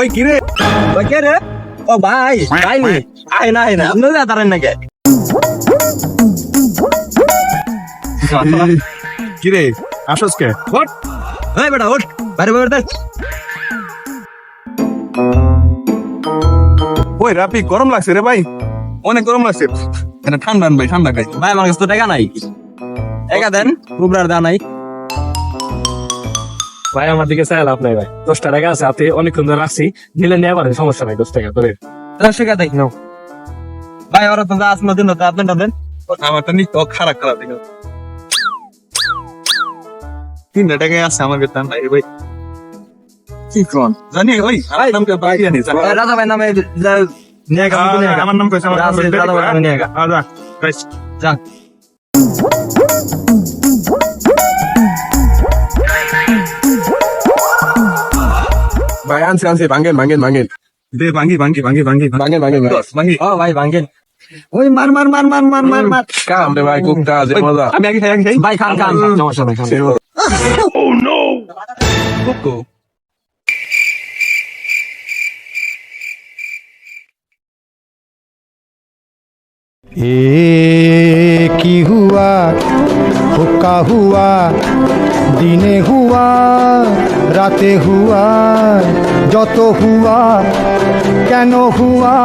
ওই কি রে ওই কে রে? ও ভাই ভাই নি আয় না আপনি যা তারেন না কে? কি রে আসস কে ওঠ এই বেটা ওঠ বাইরে বাইরে দেখ। ওই রাপি গরম লাগছে রে ভাই, অনেক গরম লাগছে। এটা ঠান্ডা ভাই, ঠান্ডা খাই। ভাই আমার কাছে তো টাকা নাই, টাকা দেন। রুবরার দা নাই ভাই আমার দিকে চাই লাভ নাই ভাই, 10 টাকা আছে হাতে, অনেকক্ষণ ধরে রাখছি, নিলে নিয়ে পারেন, সমস্যা নাই, 10 টাকা ধরে। 10 টাকা দেখ নাও ভাই। ওরা তো আসলো দিন তো আপনি দেন। আমারটা নি তো খারাপ খারাপ দেখো, 3 টাকায় আছে আমার কাছে নাই ভাই। কি কোন জানি ওই আমার নাম কে ভাই জানি রাজা ভাই নামে নিয়ে গা আমার নাম কইছে, আমার রাজা ভাই নামে নিয়ে গা আদা গাইস যা। ভাই আনছে ভাঙেন দে ভাঙি ভাঙি ও ভাই ভাঙ্গেন। ওই মার কাম রে ভাই, কুকটা যে মজা। আমি আগে খাই ভাই খান সমস্যা নাই খান। ও নো কুকু ये की हुआ हुक्का हुआ दिने हुआ राते हुआ যত হুয়া কেন হুয়া